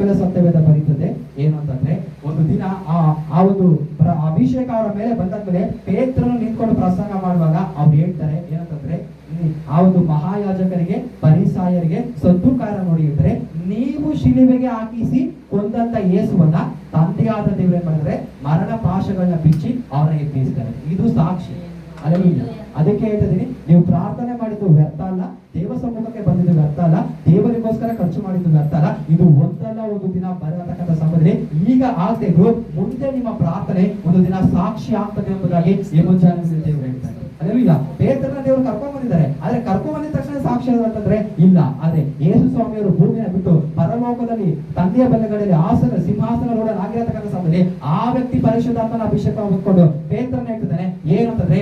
ಮೇಲೆ ಸತ್ಯವೇದ ಬರೀತದೆ ಏನು ಅಂತಂದ್ರೆ, ಒಂದು ದಿನ ಆ ಒಂದು ಅಭಿಷೇಕ ಅವರ ಮೇಲೆ ಬಂದಾದ್ಮೇಲೆ ಪೇತ್ರನು ನಿಂತ್ಕೊಂಡು ಪ್ರಸಂಗ ಮಾಡುವಾಗ ಅವ್ರು ಹೇಳ್ತಾರೆ ಏನಂತಂದ್ರೆ, ಆ ಒಂದು ಮಹಾಯಾಜಕರಿಗೆ ಪರಿಸಾಯರಿಗೆ ಸದ್ದುಕಾರ ನೋಡಿ ಇದ್ರೆ, ನೀವು ಶಿಲುಬೆಗೆ ಹಾಕಿಸಿ ಕೊಂದಂತ ಯೇಸುವನ್ನ ತಂದೆಯಾದ ದೇವರು ಏನ್ ಮಾಡಿದ್ರೆ ಮರಣ ಪಾಶಗಳನ್ನ ಬಿಚ್ಚಿ ಅವರನ್ನ ಎಬ್ಬಿಸ್ತಾರೆ. ಇದು ಸಾಕ್ಷಿ. ಅಲ್ಲೆಲ್ಲ ಅದಕ್ಕೆ ಹೇಳ್ತಿದ್ದೀನಿ, ನೀವು ಪ್ರಾರ್ಥನೆ ಮಾಡಿದ್ದು ವ್ಯರ್ಥ ಅಲ್ಲ, ದೇವ ಸಮ್ಮುಖಕ್ಕೆ ಬಂದಿದ್ದು ವ್ಯರ್ಥ ಅಲ್ಲ, ದೇವರಿಗೋಸ್ಕರ ಖರ್ಚು ಮಾಡಿದ್ದು ವ್ಯರ್ಥ ಅಲ್ಲ. ಇದು ಒಂದಲ್ಲ ಒಂದು ದಿನ ಬರತಕ್ಕಂಥ ಸಮಯದಲ್ಲಿ ಈಗ ಆಗ್ಬೇಕು, ಮುಂದೆ ನಿಮ್ಮ ಪ್ರಾರ್ಥನೆ ಒಂದು ದಿನ ಸಾಕ್ಷಿ ಆಗ್ತದೆ ಎಂಬುದಾಗಿ ಈ ಮುಂಜಾನೆ ದೇವರು ಹೇಳ್ತಾರೆ. ಅಲ್ಲೆಲ್ಲ ಪೇತ್ರನ ದೇವರು ಕರ್ಕೊಂಡ್ ಬಂದಿದ್ದಾರೆ, ಆದ್ರೆ ಕರ್ಕೊಂಡ್ ಬಂದಿದ ತಕ್ಷಣ ಸಾಕ್ಷಿ ಅಂತಂದ್ರೆ ಇಲ್ಲ. ಆದ್ರೆ ಯೇಸು ಸ್ವಾಮಿಯವರು ಭೂಮಿಯ ಬಿಟ್ಟು ಪರಲೋಕದಲ್ಲಿ ತಂದೆಯ ಬಲಗಡೆಯಲ್ಲಿ ಆಸನ ಸಿಂಹಾಸನ ಆಗಿರತಕ್ಕಂಥ ಸಮಯದಲ್ಲಿ ಆ ವ್ಯಕ್ತಿ ಪರಿಶುದ್ಧಾತ್ಮನ ಅಭಿಷೇಕ ಹೊಂದ್ಕೊಂಡು ಪೇತ್ರನ ಹೇಳ್ತಿದ್ದಾನೆ ಏನಂತಂದ್ರೆ,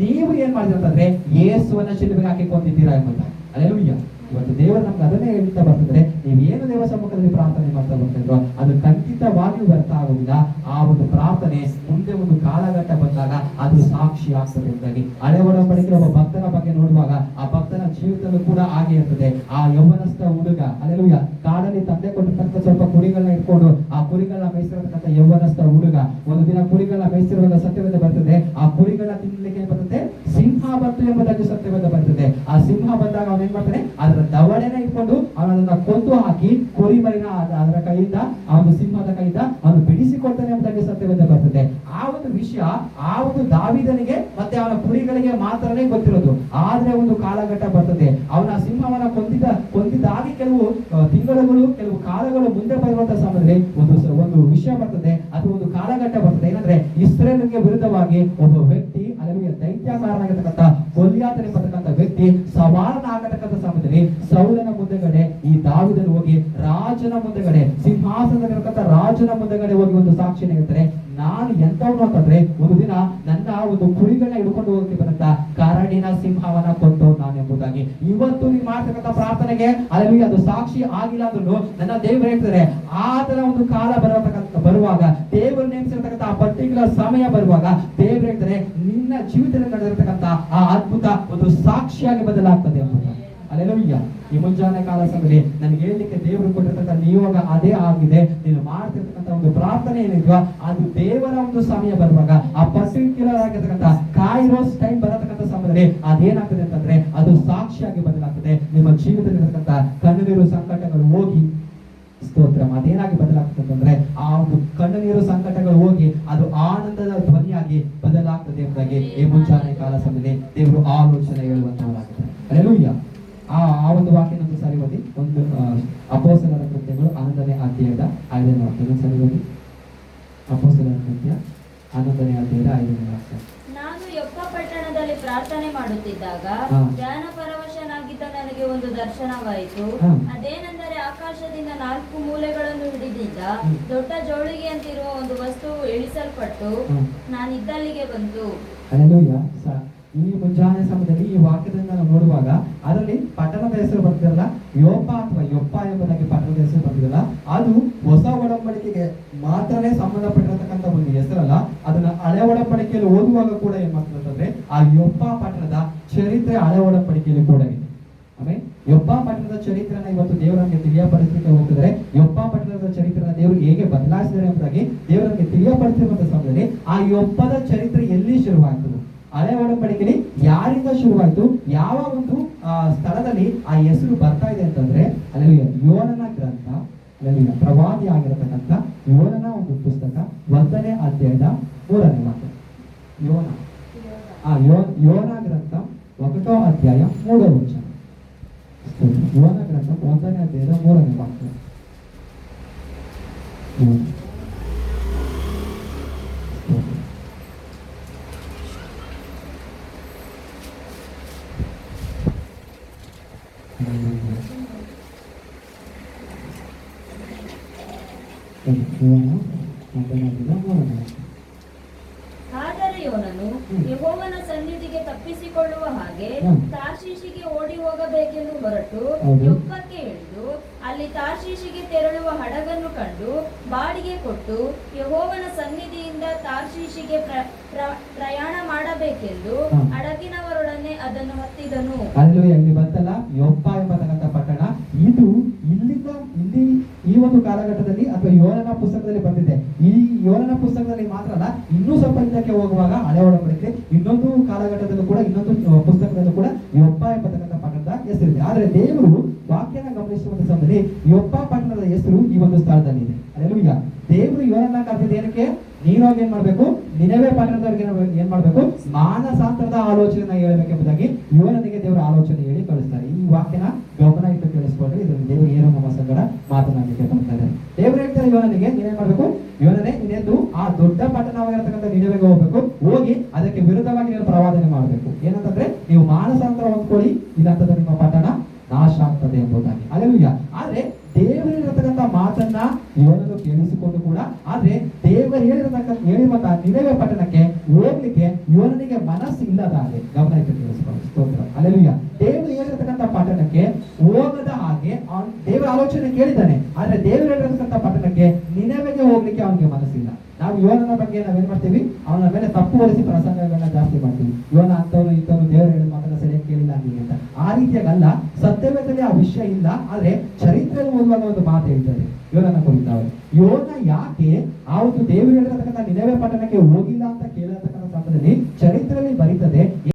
ನೀವು ಏನ್ ಮಾಡಿದ್ರಿ ಅಂತಂದ್ರೆ ಯೇಸುವನ್ನ ಶಿಲುಬೆಗೆ ಹಾಕಿ ಕೊಂದಿದ್ದೀರಾ ಎಂಬುದಾಗಿ. ಅಲ್ಲೆಲೂಯ್ಯ. ಇವತ್ತು ದೇವರು ನಮ್ಗೆ ಅದನ್ನೇ ಹೇಳ್ತಾ ಬರ್ತದ್ರೆ, ನೀವೇನು ದೇವ ಸಮ್ಮುಖದಲ್ಲಿ ಪ್ರಾರ್ಥನೆ ಮಾಡ್ತಾ ಬರ್ತಿದ್ರು ಅದು ಖಂಡಿತವಾಗಿಯೂ ವ್ಯರ್ಥ ಆಗುವುದಿಲ್ಲ. ಆ ಒಂದು ಪ್ರಾರ್ಥನೆ ಮುಂದೆ ಒಂದು ಕಾಲಘಟ್ಟ ಬಂದಾಗ ಅದು ಸಾಕ್ಷಿ ಆಗ್ತದೆ ಎಂಬುದಾಗಿ. ಹಳೆ ಒಡಂಬಡಿಕೆ ಒಬ್ಬ ಭಕ್ತನ ಬಗ್ಗೆ ನೋಡುವಾಗ ಆ ಭಕ್ತನ ಜೀವಿತದಲ್ಲೂ ಕೂಡ ಹಾಗೆ ಇರ್ತದೆ. ಆ ಯೌವನಸ್ಥ ಹುಡುಗ ಅಲ್ಲೆಲೂಯ್ಯ ಕಾಡಲ್ಲಿ ತಂದೆ ಕೊಟ್ಟಿರ್ತಕ್ಕಂಥ ಸ್ವಲ್ಪ ಕುರಿಗಳನ್ನ ಇಟ್ಕೊಂಡು ಆ ಕುರಿಗಳನ್ನ ಮೇಯಿಸಿರತಕ್ಕಂಥ ಯೌವನಸ್ಥ ಹುಡುಗ ಒಂದು ದಿನ ಕುರಿಗಳನ್ನ ಮೇಯಿಸಿರುವಾಗ ಸತ್ಯವೇದ ಬರ್ತದೆ, ಆ ಕುರಿಗಳನ್ನ ತಿನ್ನಲಿಕ್ಕೆ ಬರ್ತದೆ ಸಿಂಹ ಬಂತು ಎಂಬುದಾಗಿ ಸತ್ಯವೇದ ಬರ್ತದೆ. ಆ ಸಿಂಹ ಬಂದಾಗ ಅವನ್ ಏನ್ ಮಾಡ್ತಾನೆ, ಅದರ ದವಡೆನ ಇಟ್ಕೊಂಡು ಅವನನ್ನ ಕೊಂದು ಹಾಕಿ ಕುರಿ ಮರಿನ ಅದರ ಕೈಯಿಂದ ಆ ಒಂದು ಸಿಂಹದ ಕೈಯಿಂದ ಅವನು ಬಿಡಿಸಿಕೊಡ್ತಾನೆ ಎಂಬುದಾಗಿ ಸತ್ಯವೇದ ಬರ್ತದೆ. ಆ ಒಂದು ವಿಷಯ ಆ ಒಂದು ದಾವೀದನಿಗೆ ಮತ್ತೆ ಅವನ ಕುರಿಗಳಿಗೆ ಮಾತ್ರನೇ ಗೊತ್ತಿರೋದು. ಆದ್ರೆ ಒಂದು ಕಾಲಘಟ್ಟ ಬರ್ತದೆ, ಅವನ ಸಿಂಹವನ್ನ ಕೊಂದಿದ್ದಾಗಿ ಕೆಲವು ತಿಂಗಳುಗಳು ಕೆಲವು ಕಾಲಗಳು ಮುಂದೆ ಬರುವಂತಹ ಸಮಯದಲ್ಲಿ ಒಂದು ವಿಷಯ ಬರ್ತದೆ, ಅದು ಒಂದು ಕಾಲಘಟ್ಟ ಬರ್ತದೆ. ಏನಂದ್ರೆ ಇಸ್ರೇಲ್ಗೆ ವಿರುದ್ಧವಾಗಿ ಒಬ್ಬ ವ್ಯಕ್ತಿ ಅಲ್ಲಿಗೆ ದೈತ್ಯಕಾರನಾಗಿರ್ತಕ್ಕಂಥ ಗೊಲ್ಯಾತನೆಂಬತಕ್ಕಂಥ ವ್ಯಕ್ತಿ ಸವಾಲನಾಗತಕ್ಕಂಥ ಸಮಯದಲ್ಲಿ ಸೌಲನ ಮುಂದೆಗಡೆ ಈ ದಾವೀದನು ಹೋಗಿ ರಾಜನ ಮುಂದೆಗಡೆ ಸಿಂಹಾಸನದಲ್ಲಿರತಕ್ಕಂಥ ರಾಜನ ಮುಂದೆಗಡೆ ಹೋಗಿ ಒಂದು ಸಾಕ್ಷಿ ನೀಡುತ್ತಾರೆ, ನಾನು ಎಂತವನು ಅಂತಂದ್ರೆ ಒಂದು ದಿನ ನನ್ನ ಒಂದು ಕುರಿಗಳನ್ನ ಹಿಡ್ಕೊಂಡು ಹೋಗಿ ಬಂದಂತ ಕರಡಿನ ಸಿಂಹವನ್ನ ಕೊಂದು ನಾನು ಎಂಬುದಾಗಿ. ಇವತ್ತು ನೀವು ಮಾಡ್ತಕ್ಕಂಥ ಪ್ರಾರ್ಥನೆಗೆ ಅಲ್ಲಿ ಅದು ಸಾಕ್ಷಿ ಆಗಿಲ್ಲ ಅಂದ್ರೂ ನನ್ನ ದೇವರು ಹೇಳ್ತಾರೆ, ಆತರ ಒಂದು ಕಾಲ ಬರುವಾಗ ದೇವರು ನೇಮಿಸಿರ್ತಕ್ಕಂಥ ಆ ಪರ್ಟಿಕ್ಯುಲರ್ ಸಮಯ ಬರುವಾಗ ದೇವರು ಹೇಳ್ತಾರೆ ನಿನ್ನ ಜೀವಿತದಲ್ಲಿ ನಡೆದಿರ್ತಕ್ಕಂಥ ಆ ಅದ್ಭುತ ಒಂದು ಸಾಕ್ಷಿಯಾಗಿ ಬದಲಾಗ್ತದೆ ಎಂಬುದಾಗಿ. ಅಲ್ಲೆಲೂಯ್ಯ. ಈ ಮುಂಜಾನೆ ಕಾಲ ಸಮಯದಲ್ಲಿ ನನಗೆ ಹೇಳಲಿಕ್ಕೆ ದೇವರು ಕೊಟ್ಟಿರ್ತಕ್ಕಂಥ ನಿಯೋಗ ಅದೇ ಆಗಿದೆ. ನೀನು ಮಾಡ್ತಿರ್ತಕ್ಕಂಥ ಒಂದು ಪ್ರಾರ್ಥನೆ ಏನಿದ್ವಾ ಅದು ದೇವರ ಒಂದು ಸಮಯ ಬರುವಾಗ ಆ ಪರ್ಟಿಕ್ಯುಲರ್ ಆಗಿರ್ತಕ್ಕಂಥ ಕೈರೋಸ್ ಟೈಮ್ ಬರತಕ್ಕಂಥ ಸಮಯದಲ್ಲಿ ಅದೇನಾಗ್ತದೆ ಅಂತಂದ್ರೆ ಅದು ಸಾಕ್ಷಿಯಾಗಿ ಬದಲಾಗ್ತದೆ. ನಿಮ್ಮ ಜೀವಿತದಲ್ಲಿರ್ತಕ್ಕಂಥ ಕಣ್ಣೀರು ಸಂಕಟಗಳು ಹೋಗಿ ಸ್ತೋತ್ರ ಅದೇನಾಗಿ ಬದಲಾಗ್ತದೆ ಅಂತಂದ್ರೆ ಆ ಒಂದು ಕಣ್ಣೀರು ಸಂಕಟಗಳು ಹೋಗಿ ಅದು ಆನಂದದ ಧ್ವನಿಯಾಗಿ ಬದಲಾಗ್ತದೆ ಎಂಬುದಾಗಿ ಈ ಮುಂಜಾನೆ ಕಾಲ ಸಮಯದಲ್ಲಿ ದೇವರು ಆಲೋಚನೆ ಹೇಳುವಂತವರಾಗ್ತಾರೆ. ಅಲ್ಲೆಲೂಯ್ಯ. ಆ ಒಂದು ವಾಕ್ಯನೊಂದು ಸರಿ ಓದಿ, ಒಂದು ಅಪೊಸ್ತಲರ ಕೃತ್ಯಗಳು 11ನೇ ಅಧ್ಯಾಯದ 5ನೇ ವಾಕ್ಯ ಸರಿ ಓದಿ. ಅಪೊಸ್ತಲರ ಕೃತ್ಯ 11ನೇ ಅಧ್ಯಾಯದ 5ನೇ ವಾಕ್ಯ. ನಾನು ಯೊಪ್ಪ ಪಟ್ಟಣದಲ್ಲಿ ಪ್ರಾರ್ಥನೆ ಮಾಡುತ್ತಿದ್ದಾಗ ಧ್ಯಾನ ಪರವಶನಾಗಿದ್ದ ನನಗೆ ಒಂದು ದರ್ಶನವಾಯಿತು. ಅದೇನೆಂದರೆ ಆಕಾಶದಿಂದ 4 ಮೂಲೆಗಳನ್ನು ಹಿಡಿದಿದ್ದ ದೊಡ್ಡ ಜೋಳಿಗೆಯಂತಿರುವ ಒಂದು ವಸ್ತುವು ಇಳಿಸಲ್ಪಟ್ಟು ನಾನಿದ್ದಲ್ಲಿಗೆ ಬಂತು. ಈ ಮುಂಜಾನೆ ಸಮಯದಲ್ಲಿ ಈ ವಾಕ್ಯದಿಂದ ನಾವು ನೋಡುವಾಗ ಅದರಲ್ಲಿ ಪಟ್ಟಣದ ಹೆಸರು ಬರ್ತಿರಲ್ಲ, ಯೋಪ ಅಥವಾ ಯೊಪ್ಪ ಎಂಬುದಾಗಿ ಪಟ್ಟಣದ ಹೆಸರು ಬರ್ತಿರಲ್ಲ, ಅದು ಹೊಸ ಒಡಂಬಡಿಕೆಗೆ ಮಾತ್ರನೇ ಸಂಬಂಧಪಟ್ಟಿರತಕ್ಕಂಥ ಒಂದು ಹೆಸರಲ್ಲ. ಅದನ್ನ ಹಳೆ ಒಡಂಬಡಿಕೆಯಲ್ಲಿ ಓದುವಾಗ ಕೂಡ ಏನ್ ಮಾಡ್ತದಂದ್ರೆ ಆ ಯೊಪ್ಪ ಪಟ್ಟಣದ ಚರಿತ್ರೆ ಹಳೆ ಒಡಂಬಡಿಕೆಯಲ್ಲಿ ಕೂಡ ಇದೆ. ಆಮೇಲೆ ಯೊಪ್ಪ ಪಟ್ಟಣದ ಚರಿತ್ರೆನ ಇವತ್ತು ದೇವರಿಗೆ ತಿಳಿಯಪಡಿಸಲಿಕ್ಕೆ ಹೋಗ್ತಿದ್ರೆ ಯೊಪ್ಪ ಪಟ್ಟಣದ ಚರಿತ್ರೆನ ದೇವರು ಹೇಗೆ ಬದಲಾಯಿಸಿದ್ದಾರೆ ಎಂಬುದಾಗಿ ದೇವರಿಗೆ ತಿಳಿಯಪಡಿಸಿರುವಂತಹ ಸಮಯದಲ್ಲಿ ಆ ಯೊಪ್ಪದ ಚರಿತ್ರೆ ಎಲ್ಲಿ ಶುರುವಾಯಿತು, ಹಳೆ ಒಡಂಬಡಿಕೆಯಲ್ಲಿ ಯಾರಿಂದ ಶುರುವಾಯಿತು, ಯಾವ ಒಂದು ಸ್ಥಳದಲ್ಲಿ ಆ ಹೆಸರು ಬರ್ತಾ ಇದೆ ಅಂತಂದ್ರೆ ಅಲ್ಲಿ ಯೋನನ ಗ್ರಂಥ, ಅಲ್ಲಿ ಪ್ರವಾದಿ ಆಗಿರತಕ್ಕಂಥ ಯೋನನ ಒಂದು ಪುಸ್ತಕ 1ನೇ ಅಧ್ಯಾಯದ 3ನೇ ವಾಕ್ಯ. ಯೋನ ಗ್ರಂಥ 1ನೇ ಅಧ್ಯಾಯ 3ನೇ ವಚನ. ಯೋನ ಗ್ರಂಥ 1ನೇ ಅಧ್ಯಾಯದ 3ನೇ ವಾಕ್ಯ. ಆದರೆ ಯೋನನು ಯೆಹೋವನ ಸನ್ನಿಧಿಗೆ ತಪ್ಪಿಸಿಕೊಳ್ಳುವ ಹಾಗೆ ತಾರ್ಷೀಷಿಗೆ ಓಡಿ ಹೋಗಬೇಕೆಂದು ಹೊರಟು ಯೊಪ್ಪಕ್ಕೆ ಇಳಿದು ಅಲ್ಲಿ ತಾರ್ಷೀಷಿಗೆ ತೆರಳುವ ಹಡಗನ್ನು ಕಂಡು ಬಾಡಿಗೆ ಕೊಟ್ಟು ಯೆಹೋವನ ಸನ್ನಿಧಿಯಿಂದ ತಾರ್ಷೀಷಿಗೆ ಪ್ರಯಾಣ ಮಾಡಬೇಕೆಂದು ಹಡಗಿನವರೊಡನೆ ಅದನ್ನು ಹತ್ತಿದನು. ಅಲ್ಲಿ ಬಂತಲ್ಲ ಯೊಪ್ಪ ಎಂಬತಕ್ಕಂಥ ಪಟ್ಟಣ, ಇದು ಇಲ್ಲಿ ಈ ಈ ಒಂದು ಕಾಲಘಟ್ಟದಲ್ಲಿ ಅಥವಾ ಯೋನನ ಪುಸ್ತಕದಲ್ಲಿ ಬಂದಿದೆ. ಈ ಯೋನನ ಪುಸ್ತಕದಲ್ಲಿ ಮಾತ್ರ ಅಲ್ಲ, ಇನ್ನೂ ಸ್ವಲ್ಪ ಹಿಂದಕ್ಕೆ ಹೋಗುವಾಗ ಹಳೆ ಒಡಂಬಡಿಕೆ ಇನ್ನೊಂದು ಕಾಲಘಟ್ಟದಲ್ಲೂ ಕೂಡ ಇನ್ನೊಂದು ಪುಸ್ತಕದಲ್ಲೂ ಕೂಡ ಯೊಪ್ಪ ಎಂಬತಕ್ಕಂಥ ಪಟ್ಟಣದ ಹೆಸರಿದೆ. ಆದ್ರೆ ದೇವರು ವಾಕ್ಯನ ಗಮನಿಸುವಂತ ಸಮಯದಲ್ಲಿ ಯೊಪ್ಪ ಪಟ್ಟಣದ ಹೆಸರು ಈ ಒಂದು ಸ್ಥಳದಲ್ಲಿದೆ. ಅಲ್ಲೆಲೂಯಾ. ದೇವರು ಯೋನನ್ನ ಕರೆದಿದ್ದು ಏನಕ್ಕೆ? ನೀನೋಗಿ ಏನ್ ಮಾಡ್ಬೇಕು? ನಿನವೆ ಪಟ್ಟಣದವರಿಗೆ ಏನ್ ಮಾಡ್ಬೇಕು? ಮಾನಸಾಂತರದ ಆಲೋಚನೆ ಹೇಳ್ಬೇಕೆಂಬುದಾಗಿ ಯೋನನಿಗೆ ದೇವರ ಆಲೋಚನೆ ಹೇಳಿ ಕಳಿಸ್ತಾರೆ. ಈ ವಾಕ್ಯನ ಗಮನ ಇಟ್ಟು ಕೇಳಿಸ್ಕೊಂಡ್ರೆ ಇದರಲ್ಲಿ ದೇವರು ಏನೋ ನಮ್ಮ ಸಂಗಡ ಮಾತನಾಡಲಿಕ್ಕೆ ಬರ್ತಾ ಇದ್ದಾರೆ. ದೇವರು ಹೇಳ್ತಾರೆ ಯೋನನಿಗೆ, ನೀನೇನ್ ಮಾಡ್ಬೇಕು? ಯೋನನೇ, ನೀನೆಂದು ಆ ದೊಡ್ಡ ಪಟ್ಟಣವಾಗಿರತಕ್ಕಂಥ ನಿನವೆಗೆ ಹೋಗ್ಬೇಕು. ಹೋಗಿ ಅದಕ್ಕೆ ವಿರುದ್ಧವಾಗಿ ನೀನು ಪ್ರವಾದನೆ ಮಾಡಬೇಕು. ಏನಂತಂದ್ರೆ, ನೀವು ಮಾನಸಾಂತರ ಹೊಂದ್ಕೊಳ್ಳಿ, ಇಲ್ಲಂತಂದ್ರೆ ನಿಮ್ಮ ಪಟ್ಟಣ ನಾಶ ಆಗ್ತದೆ ಎಂಬುದಾಗಿ. ಅಲ್ಲೆಲೂಯಾ. ಆದ್ರೆ ದೇವರು ಹೇಳಿರತಕ್ಕಂಥ ಮಾತನ್ನ ಯೋನನು ಕೇಳಿಸಿಕೊಂಡು ಕೂಡ, ಆದ್ರೆ ದೇವರು ಹೇಳಿರುವಂತಹ ನಿನವೆ ಪಟ್ಟಣಕ್ಕೆ ಹೋಗ್ಲಿಕ್ಕೆ ಯೋನನಿಗೆ ಮನಸ್ಸು ಇಲ್ಲದ ಹಾಗೆ ಗಮನ ಇಟ್ಟು ಕೇಳಿಸಿಕೊಂಡು ಸ್ತೋತ್ರ. ಅಲ್ಲೆಲೂಯಾ. ದೇವರು ಹೇಳಿರತಕ್ಕಂಥ ಪಟ್ಟಣಕ್ಕೆ ಹೋಗದ ಹಾಗೆ ದೇವರ ಆಲೋಚನೆ ಕೇಳಿದ್ದಾನೆ. ಆದ್ರೆ ದೇವರು ಹೇಳಿರತಕ್ಕಂಥ ಪಟ್ಟಣಕ್ಕೆ ನಿನವೆಗೆ ಹೋಗ್ಲಿಕ್ಕೆ ಅವನಿಗೆ ಮನಸ್ಸಿಲ್ಲ. ನಾವು ಯೋನನ ಬಗ್ಗೆ ನಾವೇನ್ ಮಾಡ್ತೀವಿ? ಅವನ ಮೇಲೆ ತಪ್ಪು ಹೊರಿಸಿ ಪ್ರಸಂಗಗಳನ್ನ ಜಾಸ್ತಿ ಮಾಡ್ತೀವಿ. ಯೋನ ಅಂತವನು ಇಂಥವನು ದೇವರು ಹೇಳಿದ ಮಾತನ್ನ ಸರಿಯಾಗಿ ಕೇಳಿಲ್ಲ ಹಂಗೆ ಅಂತ. ಆ ರೀತಿಯಾಗಲ್ಲ. ಸತ್ಯವೇದದಲ್ಲಿ ಆ ವಿಷಯ ಇಲ್ಲ, ಆದ್ರೆ ಚರಿತ್ರೆಯಲ್ಲಿ ಓದುವಾಗ ಒಂದು ಮಾತು ಹೇಳ್ತಾರೆ ಯೋನನ ಕುರಿತಾವೆ. ಯೋನ ಯಾಕೆ ಆವತ್ತು ದೇವರು ಹೇಳಿರತಕ್ಕಂಥ ನಿನವೆ ಪಟ್ಟಣಕ್ಕೆ ಹೋಗಿಲ್ಲ ಅಂತ ಕೇಳಿರತಕ್ಕಂಥ ಸಂದರ್ಭದಲ್ಲಿ ಚರಿತ್ರೆಯಲ್ಲಿ ಬರೀತದೆ.